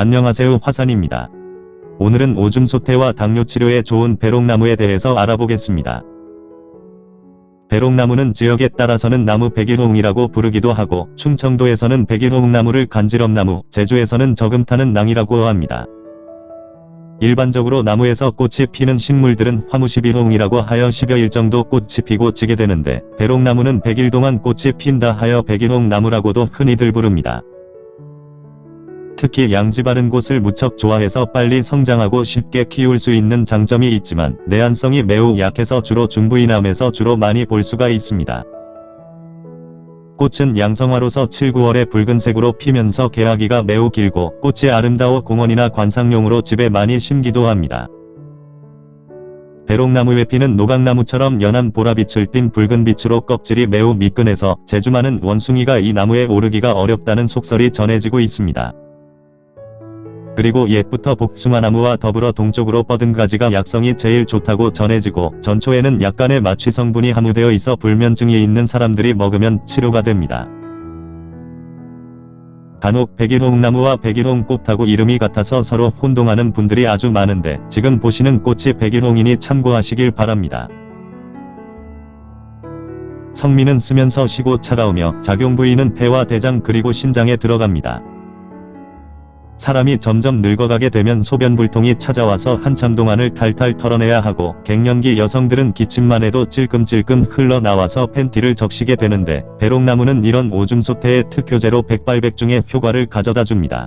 안녕하세요, 화산입니다. 오늘은 오줌 소태와 당뇨 치료에 좋은 배롱나무에 대해서 알아보겠습니다. 배롱나무는 지역에 따라서는 나무 백일홍이라고 부르기도 하고, 충청도에서는 백일홍나무를 간지럼나무, 제주에서는 저금타는 낭이라고 합니다. 일반적으로 나무에서 꽃이 피는 식물들은 화무십일홍이라고 하여 10여일 정도 꽃이 피고 지게 되는데, 배롱나무는 100일 동안 꽃이 핀다 하여 백일홍나무라고도 흔히들 부릅니다. 특히 양지 바른 곳을 무척 좋아해서 빨리 성장하고 쉽게 키울 수 있는 장점이 있지만, 내한성이 매우 약해서 주로 중부이남에서 주로 많이 볼 수가 있습니다. 꽃은 양성화로서 7, 9월에 붉은색으로 피면서 개화기가 매우 길고, 꽃이 아름다워 공원이나 관상용으로 집에 많이 심기도 합니다. 배롱나무의 피는 노각나무처럼 연한 보라빛을 띤 붉은 빛으로 껍질이 매우 미끈해서 재주 많은 원숭이가 이 나무에 오르기가 어렵다는 속설이 전해지고 있습니다. 그리고 옛부터 복숭아나무와 더불어 동쪽으로 뻗은 가지가 약성이 제일 좋다고 전해지고, 전초에는 약간의 마취 성분이 함유되어 있어 불면증이 있는 사람들이 먹으면 치료가 됩니다. 간혹 백일홍나무와 백일홍꽃하고 이름이 같아서 서로 혼동하는 분들이 아주 많은데, 지금 보시는 꽃이 백일홍이니 참고하시길 바랍니다. 성미는 쓰면서 시고 차가우며 작용 부위는 폐와 대장 그리고 신장에 들어갑니다. 사람이 점점 늙어가게 되면 소변불통이 찾아와서 한참 동안을 탈탈 털어내야 하고, 갱년기 여성들은 기침만 해도 찔끔찔끔 흘러나와서 팬티를 적시게 되는데, 배롱나무는 이런 오줌소태의 특효제로 백발백중의 효과를 가져다 줍니다.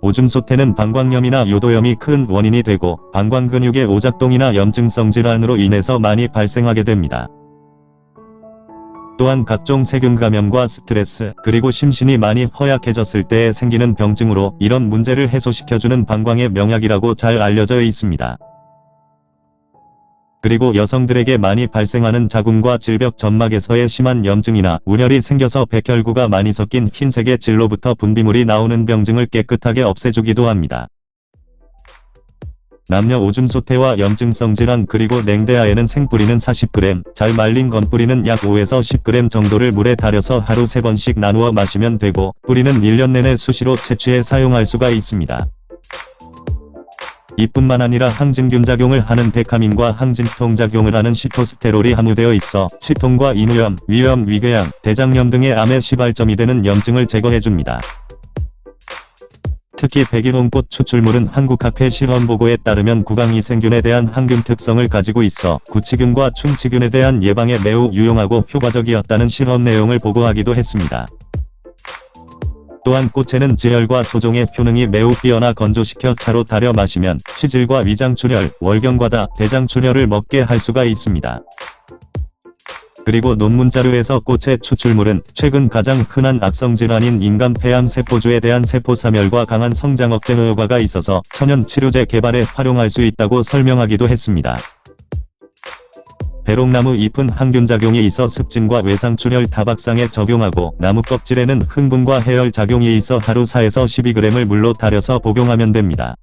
오줌소태는 방광염이나 요도염이 큰 원인이 되고, 방광근육의 오작동이나 염증성 질환으로 인해서 많이 발생하게 됩니다. 또한 각종 세균 감염과 스트레스, 그리고 심신이 많이 허약해졌을 때 생기는 병증으로 이런 문제를 해소시켜주는 방광의 명약이라고 잘 알려져 있습니다. 그리고 여성들에게 많이 발생하는 자궁과 질벽 점막에서의 심한 염증이나 우열이 생겨서 백혈구가 많이 섞인 흰색의 질로부터 분비물이 나오는 병증을 깨끗하게 없애주기도 합니다. 남녀 오줌소태와 염증성 질환 그리고 냉대하에는 생뿌리는 40g, 잘 말린 건뿌리는 약 5에서 10g 정도를 물에 달여서 하루 3번씩 나누어 마시면 되고, 뿌리는 1년 내내 수시로 채취해 사용할 수가 있습니다. 이뿐만 아니라 항진균 작용을 하는 데카민과 항진통 작용을 하는 시토스테롤이 함유되어 있어 치통과 인후염, 위염, 위궤양, 대장염 등의 암의 시발점이 되는 염증을 제거해줍니다. 특히 백일홍꽃 추출물은 한국학회 실험보고에 따르면 구강이생균에 대한 항균 특성을 가지고 있어 구치균과 충치균에 대한 예방에 매우 유용하고 효과적이었다는 실험 내용을 보고하기도 했습니다. 또한 꽃에는 지혈과 소종의 효능이 매우 뛰어나 건조시켜 차로 달여 마시면 치질과 위장출혈, 월경과다, 대장출혈을 먹게 할 수가 있습니다. 그리고 논문 자료에서 꽃의 추출물은 최근 가장 흔한 악성질환인 인간 폐암 세포주에 대한 세포사멸과 강한 성장 억제 효과가 있어서 천연 치료제 개발에 활용할 수 있다고 설명하기도 했습니다. 배롱나무 잎은 항균작용이 있어 습진과 외상출혈 타박상에 적용하고, 나무 껍질에는 흥분과 해열 작용이 있어 하루 4에서 12g을 물로 달여서 복용하면 됩니다.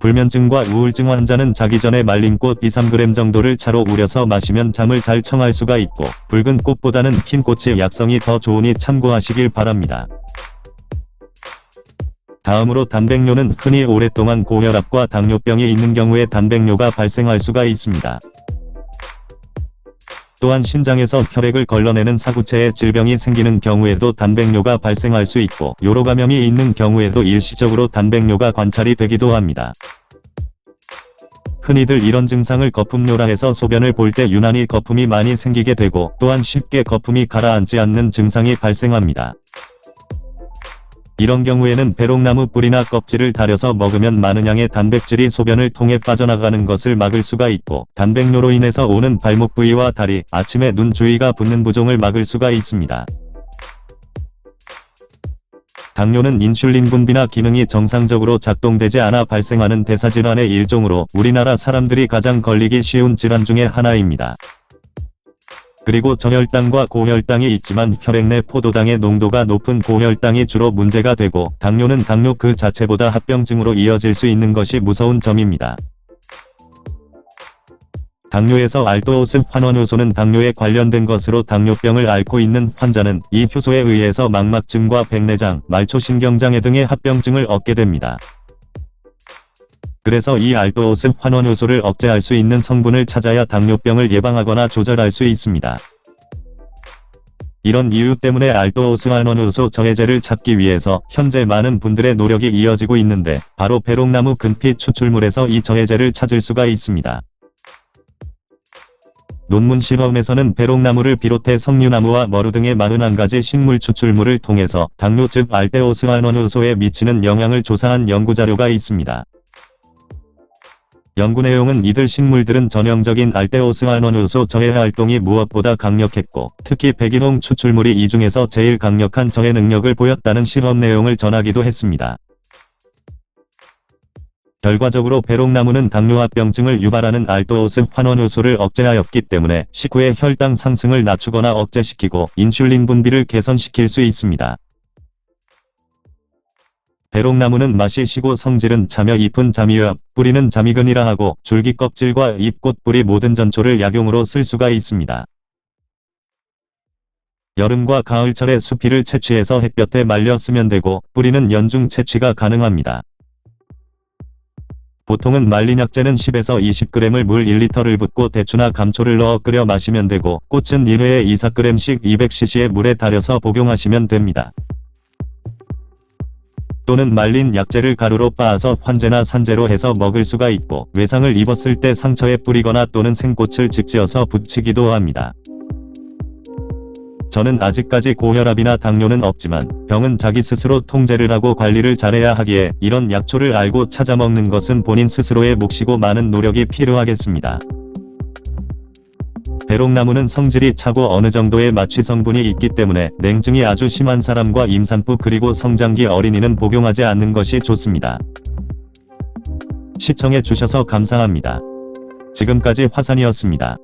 불면증과 우울증 환자는 자기 전에 말린 꽃 2-3g 정도를 차로 우려서 마시면 잠을 잘 청할 수가 있고, 붉은 꽃보다는 흰 꽃이 약성이 더 좋으니 참고하시길 바랍니다. 다음으로 단백뇨는 흔히 오랫동안 고혈압과 당뇨병이 있는 경우에 단백뇨가 발생할 수가 있습니다. 또한 신장에서 혈액을 걸러내는 사구체의 질병이 생기는 경우에도 단백뇨가 발생할 수 있고, 요로감염이 있는 경우에도 일시적으로 단백뇨가 관찰이 되기도 합니다. 흔히들 이런 증상을 거품뇨라 해서 소변을 볼 때 유난히 거품이 많이 생기게 되고, 또한 쉽게 거품이 가라앉지 않는 증상이 발생합니다. 이런 경우에는 배롱나무 뿌리나 껍질을 달여서 먹으면 많은 양의 단백질이 소변을 통해 빠져나가는 것을 막을 수가 있고, 단백뇨로 인해서 오는 발목 부위와 다리, 아침에 눈 주위가 붓는 부종을 막을 수가 있습니다. 당뇨는 인슐린 분비나 기능이 정상적으로 작동되지 않아 발생하는 대사질환의 일종으로 우리나라 사람들이 가장 걸리기 쉬운 질환 중에 하나입니다. 그리고 저혈당과 고혈당이 있지만 혈액 내 포도당의 농도가 높은 고혈당이 주로 문제가 되고, 당뇨는 당뇨 그 자체보다 합병증으로 이어질 수 있는 것이 무서운 점입니다. 당뇨에서 알도오스 환원효소는 당뇨에 관련된 것으로 당뇨병을 앓고 있는 환자는 이 효소에 의해서 망막증과 백내장, 말초신경장애 등의 합병증을 얻게 됩니다. 그래서 이 알도오스 환원효소를 억제할 수 있는 성분을 찾아야 당뇨병을 예방하거나 조절할 수 있습니다. 이런 이유 때문에 알도오스 환원효소 저해제를 찾기 위해서 현재 많은 분들의 노력이 이어지고 있는데 바로 배롱나무 근피 추출물에서 이 저해제를 찾을 수가 있습니다. 논문 실험에서는 배롱나무를 비롯해 석류나무와 머루 등의 41가지 식물 추출물을 통해서 당뇨 즉 알도오스 환원효소에 미치는 영향을 조사한 연구자료가 있습니다. 연구 내용은 이들 식물들은 전형적인 알도오스 환원효소 저해 활동이 무엇보다 강력했고 특히 백인홍 추출물이 이 중에서 제일 강력한 저해 능력을 보였다는 실험 내용을 전하기도 했습니다. 결과적으로 배롱나무는 당뇨합병증을 유발하는 알도오스 환원효소를 억제하였기 때문에 식후의 혈당 상승을 낮추거나 억제시키고 인슐린 분비를 개선시킬 수 있습니다. 배롱나무는 맛이 시고 성질은 자며 잎은 자미엽, 뿌리는 자미근이라 하고 줄기 껍질과 잎, 꽃, 뿌리 모든 전초를 약용으로 쓸 수가 있습니다. 여름과 가을철에 수피를 채취해서 햇볕에 말려 쓰면 되고 뿌리는 연중 채취가 가능합니다. 보통은 말린 약재는 10에서 20g을 물 1리터를 붓고 대추나 감초를 넣어 끓여 마시면 되고 꽃은 1회에 2-4g씩 200cc의 물에 달여서 복용하시면 됩니다. 또는 말린 약재를 가루로 빻아서 환제나 산제로 해서 먹을 수가 있고 외상을 입었을 때 상처에 뿌리거나 또는 생꽃을 직지어서 붙이기도 합니다. 저는 아직까지 고혈압이나 당뇨는 없지만 병은 자기 스스로 통제를 하고 관리를 잘해야 하기에 이런 약초를 알고 찾아 먹는 것은 본인 스스로의 몫이고 많은 노력이 필요하겠습니다. 배롱나무는 성질이 차고 어느 정도의 마취 성분이 있기 때문에 냉증이 아주 심한 사람과 임산부 그리고 성장기 어린이는 복용하지 않는 것이 좋습니다. 시청해 주셔서 감사합니다. 지금까지 화산이었습니다.